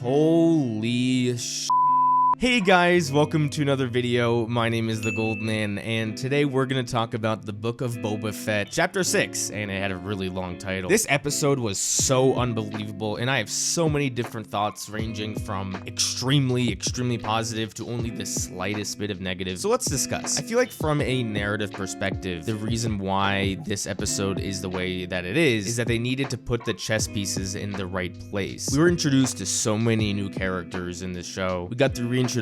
Holy sh**. Hey guys, welcome to another video. My name is the Goldman, and today we're gonna talk about the Book of Boba Fett, Chapter 6, and it had a really long title. This episode was so unbelievable, and I have so many different thoughts ranging from extremely positive to only the slightest bit of negative. So let's discuss. I feel like from a narrative perspective, the reason why this episode is the way that it is that they needed to put the chess pieces in the right place. We were introduced to so many new characters in this show. We got the reintroduction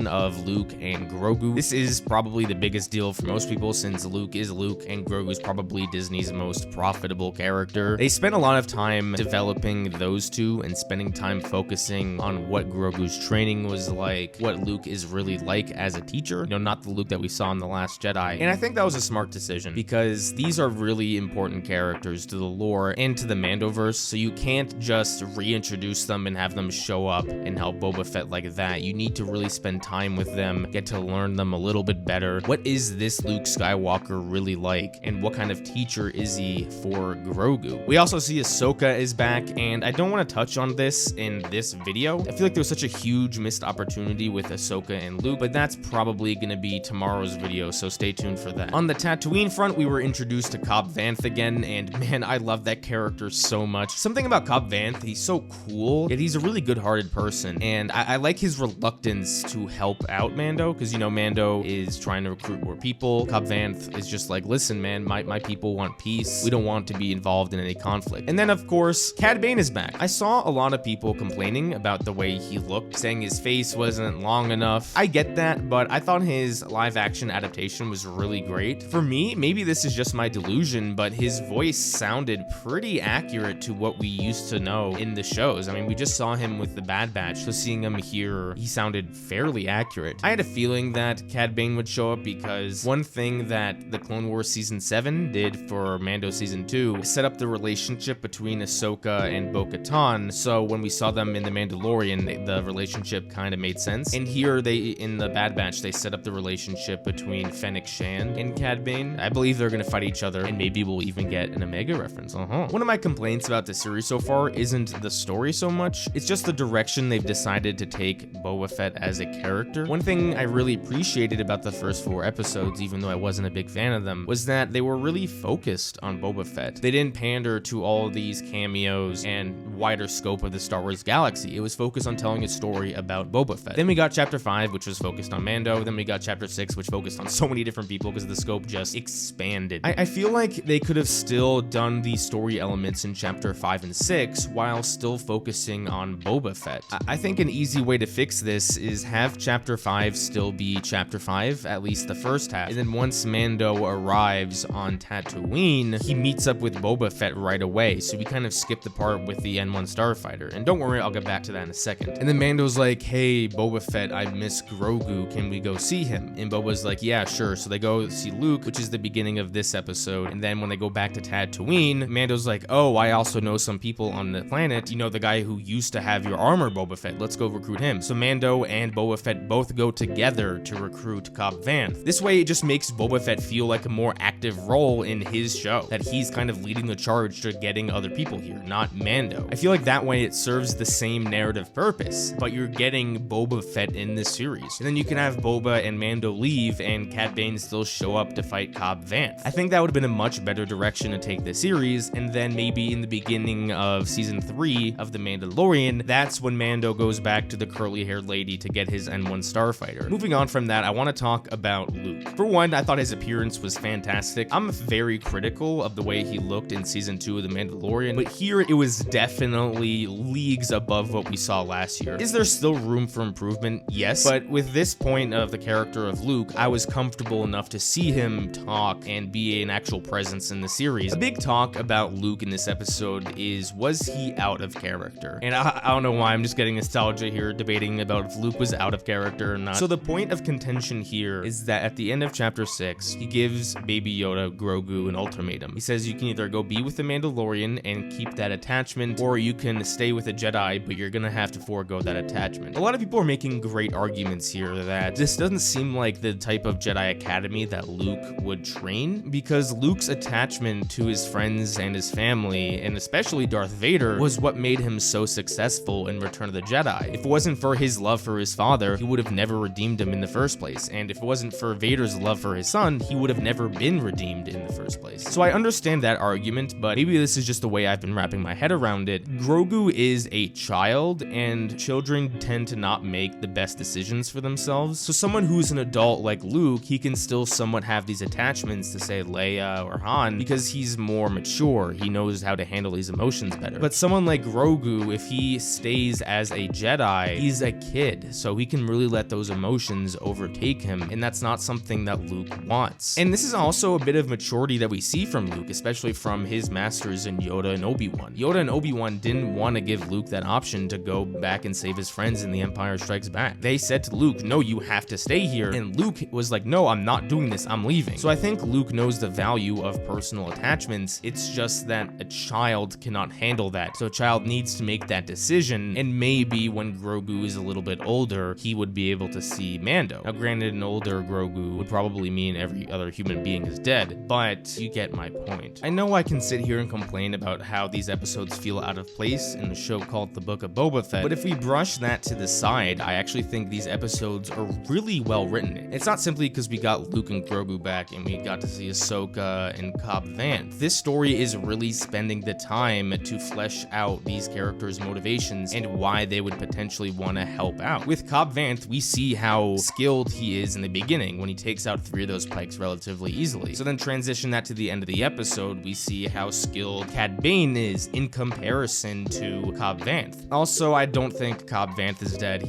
of Luke and Grogu. This is probably the biggest deal for most people since Luke is Luke and Grogu is probably Disney's most profitable character. They spent a lot of time developing those two and spending time focusing on what Grogu's training was like, what Luke is really like as a teacher, not the Luke that we saw in The Last Jedi. And I think that was a smart decision because these are really important characters to the lore and to the Mandoverse, so you can't just reintroduce them and have them show up and help Boba Fett like that. You need to really spend time with them, get to learn them a little bit better. What is this Luke Skywalker really like, and what kind of teacher is he for Grogu? We also see Ahsoka is back, and I don't want to touch on this in this video. I feel like there was such a huge missed opportunity with Ahsoka and Luke, but that's probably going to be tomorrow's video, so stay tuned for that. On the Tatooine front, we were introduced to Cobb Vanth again, and man, I love that character so much. Something about Cobb Vanth, he's so cool, yet he's a really good-hearted person, and I like his reluctance to help out Mando, because Mando is trying to recruit more people. Cobb Vanth is just like, listen man, my people want peace. We don't want to be involved in any conflict. And then of course, Cad Bane is back. I saw a lot of people complaining about the way he looked, saying his face wasn't long enough. I get that, but I thought his live action adaptation was really great. For me, maybe this is just my delusion, but his voice sounded pretty accurate to what we used to know in the shows. I mean, we just saw him with the Bad Batch, so seeing him here, he sounded fairly accurate. I had a feeling that Cad Bane would show up because one thing that the Clone Wars Season 7 did for Mando Season 2 set up the relationship between Ahsoka and Bo-Katan, so when we saw them in The Mandalorian, the relationship kind of made sense. And here, in the Bad Batch, they set up the relationship between Fennec Shand and Cad Bane. I believe they're gonna fight each other, and maybe we'll even get an Omega reference. One of my complaints about the series so far isn't the story so much, it's just the direction they've decided to take Boba Fett as a character. One thing I really appreciated about the first 4 episodes, even though I wasn't a big fan of them, was that they were really focused on Boba Fett. They didn't pander to all of these cameos and wider scope of the Star Wars galaxy. It was focused on telling a story about Boba Fett. Then we got Chapter 5, which was focused on Mando. Then we got Chapter 6, which focused on so many different people because the scope just expanded. I feel like they could have still done the story elements in Chapter 5 and 6 while still focusing on Boba Fett. I think an easy way to fix this is have Chapter 5 still be Chapter 5, at least the first half, and then once Mando arrives on Tatooine, he meets up with Boba Fett right away, so we kind of skip the part with the N1 starfighter, and don't worry, I'll get back to that in a second. And then Mando's like, hey Boba Fett, I miss Grogu, can we go see him? And Boba's like, yeah, sure. So they go see Luke, which is the beginning of this episode, and then when they go back to Tatooine, Mando's like, oh, I also know some people on the planet, the guy who used to have your armor, Boba Fett, let's go recruit him. So Mando and Boba Fett both go together to recruit Cobb Vanth. This way, it just makes Boba Fett feel like a more active role in his show, that he's kind of leading the charge to getting other people here, not Mando. I feel like that way it serves the same narrative purpose, but you're getting Boba Fett in this series. And then you can have Boba and Mando leave and Cad Bane still show up to fight Cobb Vanth. I think that would have been a much better direction to take the series, and then maybe in the beginning of Season 3 of The Mandalorian, that's when Mando goes back to the curly-haired lady to get his N1 starfighter. Moving on from that, I want to talk about Luke. For one, I thought his appearance was fantastic. I'm very critical of the way he looked in Season 2 of The Mandalorian, but here it was definitely leagues above what we saw last year. Is there still room for improvement? Yes, but with this point of the character of Luke, I was comfortable enough to see him talk and be an actual presence in the series. A big talk about Luke in this episode is, was he out of character? And I don't know why, I'm just getting nostalgia here, debating about if Luke was out of character or not. So the point of contention here is that at the end of chapter 6, he gives Baby Yoda, Grogu, an ultimatum. He says you can either go be with the Mandalorian and keep that attachment, or you can stay with a Jedi, but you're gonna have to forego that attachment. A lot of people are making great arguments here that this doesn't seem like the type of Jedi Academy that Luke would train, because Luke's attachment to his friends and his family, and especially Darth Vader, was what made him so successful in Return of the Jedi. If it wasn't for his love for his father, he would have never redeemed him in the first place, and if it wasn't for Vader's love for his son, he would have never been redeemed in the first place. So I understand that argument, but maybe this is just the way I've been wrapping my head around it. Grogu is a child, and children tend to not make the best decisions for themselves. So someone who's an adult like Luke, he can still somewhat have these attachments to, say, Leia or Han, because he's more mature. He knows how to handle these emotions better. But someone like Grogu, if he stays as a Jedi, he's a kid, so he can really let those emotions overtake him, and that's not something that Luke wants. And this is also a bit of maturity that we see from Luke, especially from his masters in Yoda and Obi-Wan. Yoda and Obi-Wan didn't want to give Luke that option to go back and save his friends in The Empire Strikes Back. They said to Luke, no, you have to stay here, and Luke was like, no, I'm not doing this, I'm leaving. So I think Luke knows the value of personal attachments. It's just that a child cannot handle that, so a child needs to make that decision, and maybe when Grogu is a little bit older, he would be able to see Mando. Now granted, an older Grogu would probably mean every other human being is dead, but you get my point. I know I can sit here and complain about how these episodes feel out of place in a show called The Book of Boba Fett, but if we brush that to the side, I actually think these episodes are really well written. It's not simply because we got Luke and Grogu back and we got to see Ahsoka and Cobb Vanth. This story is really spending the time to flesh out these characters' motivations and why they would potentially want to help out. With Cobb Vanth, we see how skilled he is in the beginning when he takes out 3 of those pykes relatively easily. So then transition that to the end of the episode, we see how skilled Cad Bane is in comparison to Cobb Vanth. Also, I don't think Cobb Vanth is dead.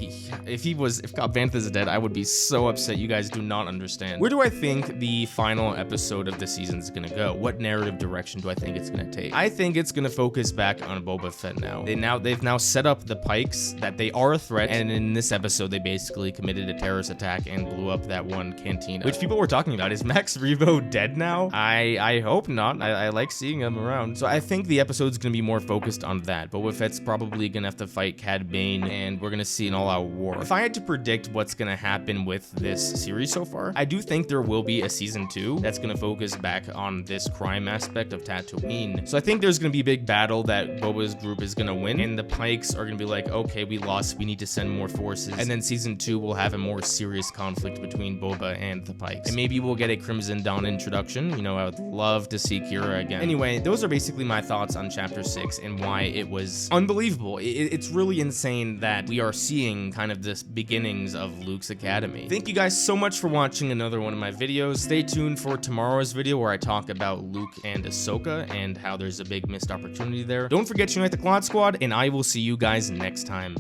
If Cobb Vanth is dead, I would be so upset. You guys do not understand. Where do I think the final episode of the season is gonna go? What narrative direction do I think it's gonna take? I think it's gonna focus back on Boba Fett now. They've now set up the pykes that they are a threat, and in this episode they basically committed a terrorist attack and blew up that one cantina, which people were talking about. Is Max Rebo dead now? I hope not. I like seeing him around. So I think the episode's gonna be more focused on that. Boba Fett's probably gonna have to fight Cad Bane, and we're gonna see an all-out war. If I had to predict what's gonna happen with this series so far, I do think there will be a season 2 that's gonna focus back on this crime aspect of Tatooine. So I think there's gonna be a big battle that Boba's group is gonna win, and the Pikes are gonna be like, okay, we lost, we need to send more forces, and then season 2 will have a more serious conflict between Boba and the Pikes, and maybe we'll get a Crimson Dawn introduction. You know, I would love to see Kira again. Anyway, those are basically my thoughts on chapter 6 and why it was unbelievable. It's really insane that we are seeing kind of this beginnings of Luke's Academy. Thank you guys so much for watching another one of my videos. Stay tuned for tomorrow's video where I talk about Luke and Ahsoka and how there's a big missed opportunity there. Don't forget to unite the Quad Squad, and I will see you guys next time.